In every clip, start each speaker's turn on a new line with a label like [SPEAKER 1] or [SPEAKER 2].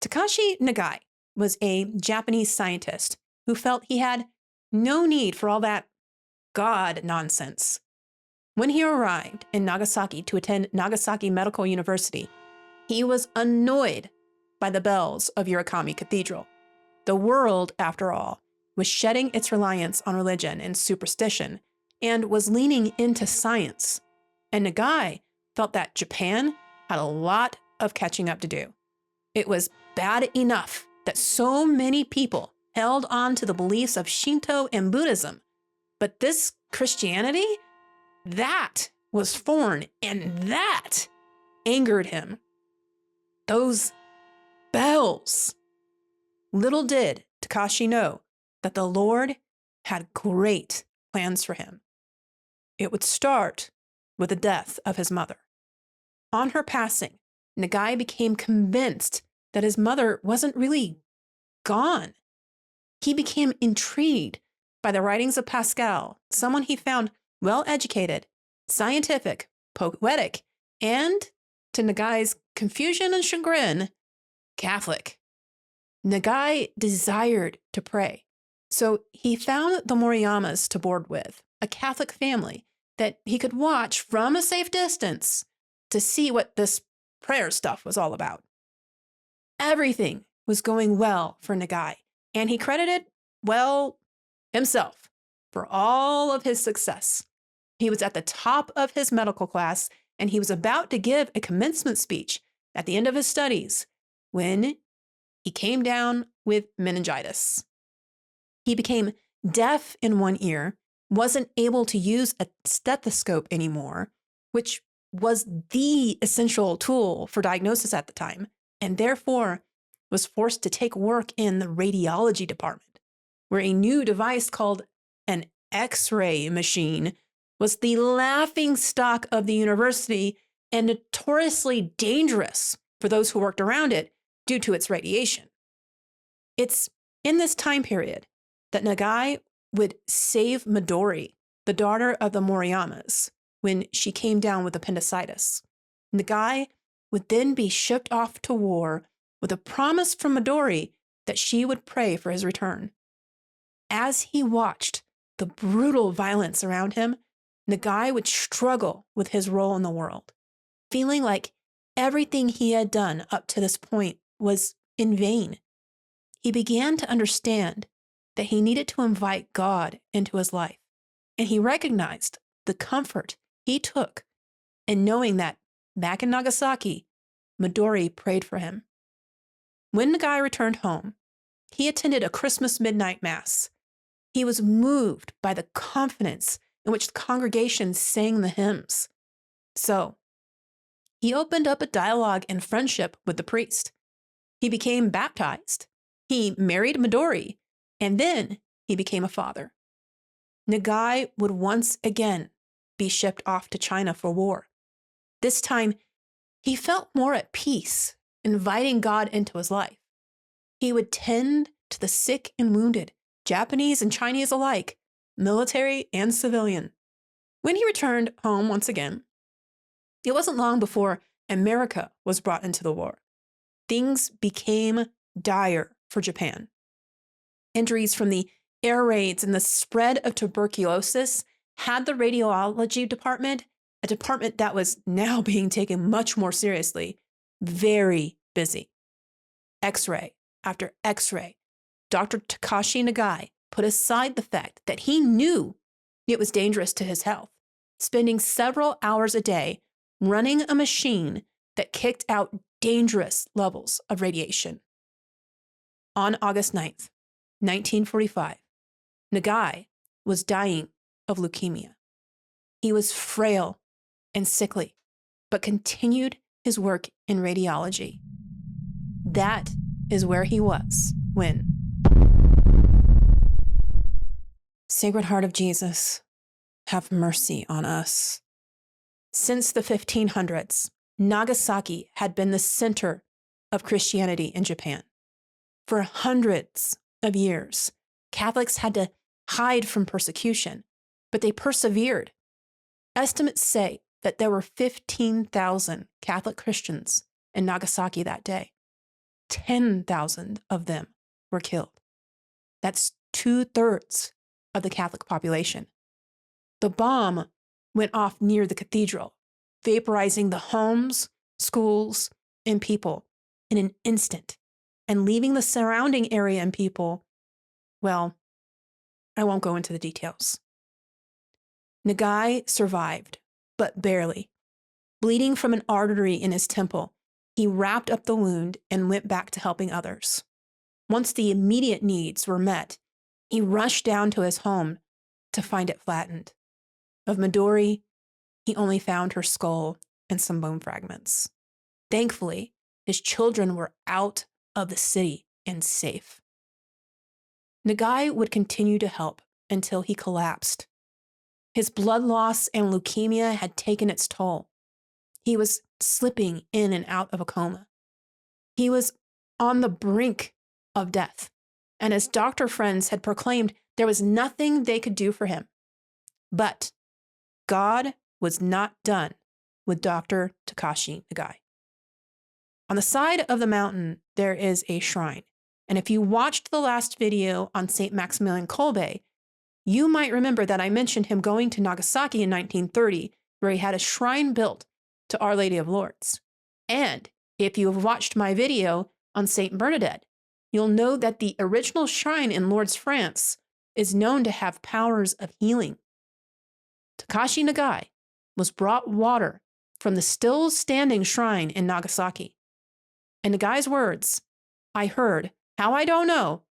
[SPEAKER 1] Takashi Nagai was a Japanese scientist who felt he had no need for all that God nonsense. When he arrived in Nagasaki to attend Nagasaki Medical University, he was annoyed by the bells of Urakami Cathedral. The world, after all, was shedding its reliance on religion and superstition and was leaning into science. And Nagai felt that Japan had a lot of catching up to do. It was bad enough that so many people held on to the beliefs of Shinto and Buddhism, but this Christianity, that was foreign, and that angered him. Those bells. Little did Takashi know that the Lord had great plans for him. It would start with the death of his mother. On her passing, Nagai became convinced that his mother wasn't really gone. He became intrigued by the writings of Pascal, someone he found well-educated, scientific, poetic, and, to Nagai's confusion and chagrin, Catholic. Nagai desired to pray, so he found the Moriyamas to board with, a Catholic family that he could watch from a safe distance to see what this prayer stuff was all about. Everything was going well for Nagai, and he credited, well, himself for all of his success. He was at the top of his medical class, and he was about to give a commencement speech at the end of his studies when he came down with meningitis. He became deaf in one ear, wasn't able to use a stethoscope anymore, which was the essential tool for diagnosis at the time, and therefore was forced to take work in the radiology department, where a new device called an X-ray machine was the laughingstock of the university and notoriously dangerous for those who worked around it due to its radiation. It's in this time period that Nagai would save Midori, the daughter of the Moriyamas, when she came down with appendicitis. Nagai would then be shipped off to war with a promise from Midori that she would pray for his return. As he watched the brutal violence around him, Nagai would struggle with his role in the world, feeling like everything he had done up to this point was in vain. He began to understand that he needed to invite God into his life, and he recognized the comfort he took in knowing that back in Nagasaki, Midori prayed for him. When Nagai returned home, he attended a Christmas midnight mass. He was moved by the confidence in which the congregation sang the hymns. So, he opened up a dialogue and friendship with the priest. He became baptized. He married Midori, and then he became a father. Nagai would once again be shipped off to China for war. This time, he felt more at peace, inviting God into his life. He would tend to the sick and wounded, Japanese and Chinese alike, military and civilian. When he returned home once again, it wasn't long before America was brought into the war. Things became dire for Japan. Injuries from the air raids and the spread of tuberculosis had the radiology department, a department that was now being taken much more seriously, very busy. X-ray after X-ray, Dr. Takashi Nagai put aside the fact that he knew it was dangerous to his health, spending several hours a day running a machine that kicked out dangerous levels of radiation. On August 9th, 1945, Nagai was dying of leukemia. He was frail and sickly, but continued his work in radiology. That is where he was when Sacred Heart of Jesus, have mercy on us. Since the 1500s, Nagasaki had been the center of Christianity in Japan. For hundreds of years, Catholics had to hide from persecution, but they persevered. Estimates say that there were 15,000 Catholic Christians in Nagasaki that day. 10,000 of them were killed. That's 2/3 of the Catholic population. The bomb went off near the cathedral, vaporizing the homes, schools, and people in an instant, and leaving the surrounding area and people, well, I won't go into the details. Nagai survived, but barely. Bleeding from an artery in his temple, he wrapped up the wound and went back to helping others. Once the immediate needs were met, he rushed down to his home to find it flattened. Of Midori, he only found her skull and some bone fragments. Thankfully, his children were out of the city and safe. Nagai would continue to help until he collapsed. His blood loss and leukemia had taken its toll. He was slipping in and out of a coma. He was on the brink of death, and his doctor friends had proclaimed there was nothing they could do for him. But God was not done with Dr. Takashi Nagai. On the side of the mountain, there is a shrine. And if you watched the last video on St. Maximilian Kolbe, you might remember that I mentioned him going to Nagasaki in 1930, where he had a shrine built to Our Lady of Lourdes. And if you have watched my video on St. Bernadette, you'll know that the original shrine in Lourdes, France, is known to have powers of healing. Takashi Nagai was brought water from the still standing shrine in Nagasaki. In Nagai's words, I heard, how I don't know,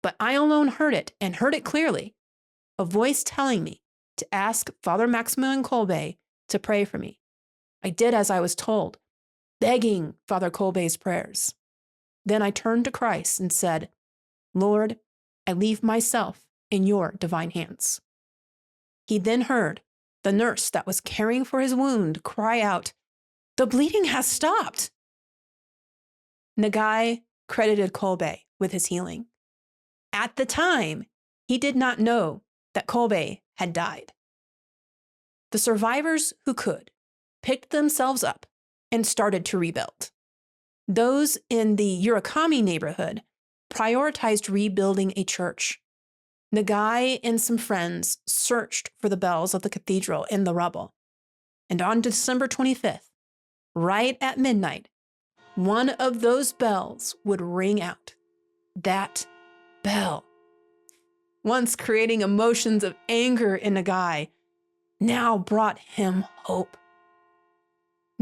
[SPEAKER 1] but I alone heard it and heard it clearly, a voice telling me to ask Father Maximilian Kolbe to pray for me. I did as I was told, begging Father Kolbe's prayers. Then I turned to Christ and said, Lord, I leave myself in your divine hands. He then heard the nurse that was caring for his wound cry out, the bleeding has stopped. Nagai credited Kolbe with his healing. At the time, he did not know that Kolbe had died. The survivors who could picked themselves up and started to rebuild. Those in the Urakami neighborhood prioritized rebuilding a church. Nagai and some friends searched for the bells of the cathedral in the rubble. And on December 25th, right at midnight, one of those bells would ring out. That bell, once creating emotions of anger in Nagai, now brought him hope.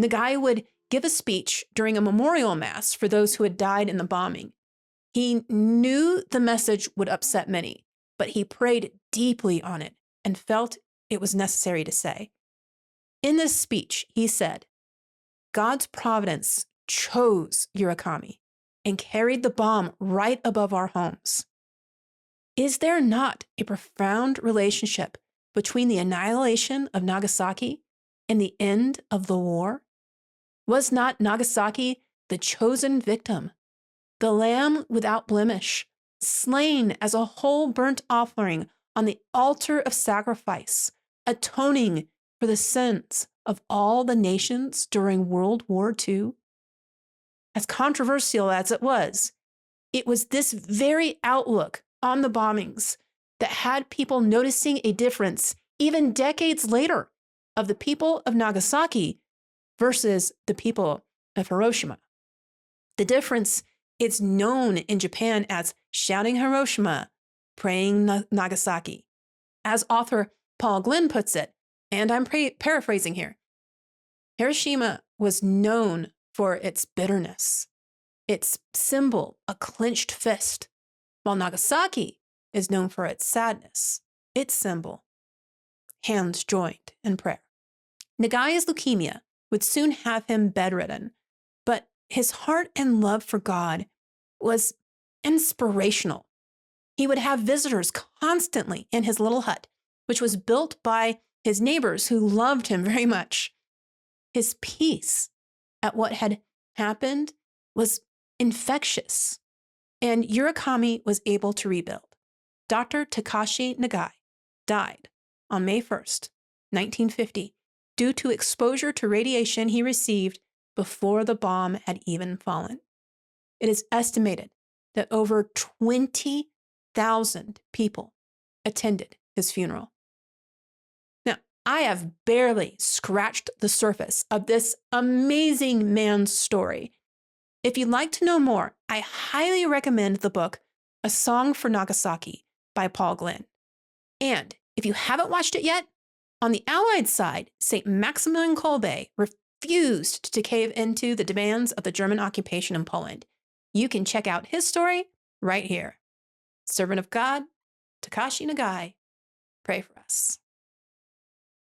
[SPEAKER 1] Nagai would give a speech during a memorial mass for those who had died in the bombing. He knew the message would upset many, but he prayed deeply on it and felt it was necessary to say. In this speech, he said, God's providence chose Urakami and carried the bomb right above our homes. Is there not a profound relationship between the annihilation of Nagasaki and the end of the war? Was not Nagasaki the chosen victim, the lamb without blemish, slain as a whole burnt offering on the altar of sacrifice, atoning for the sins of all the nations during World War II? As controversial as it was this very outlook on the bombings that had people noticing a difference even decades later of the people of Nagasaki versus the people of Hiroshima. The difference is known in Japan as shouting Hiroshima, praying Nagasaki. As author Paul Glenn puts it, and I'm paraphrasing here, Hiroshima was known for its bitterness, its symbol, a clenched fist, while Nagasaki is known for its sadness, its symbol, hands joined in prayer. Nagai's leukemia would soon have him bedridden, but his heart and love for God was inspirational. He would have visitors constantly in his little hut, which was built by his neighbors who loved him very much. His peace at what had happened was infectious, and Urakami was able to rebuild. Dr. Takashi Nagai died on May 1st, 1950, due to exposure to radiation he received before the bomb had even fallen. It is estimated that over 20,000 people attended his funeral. Now, I have barely scratched the surface of this amazing man's story. If you'd like to know more, I highly recommend the book A Song for Nagasaki by Paul Glynn. And if you haven't watched it yet, on the Allied side, St. Maximilian Kolbe refused to cave into the demands of the German occupation in Poland. You can check out his story right here. Servant of God, Takashi Nagai, pray for us.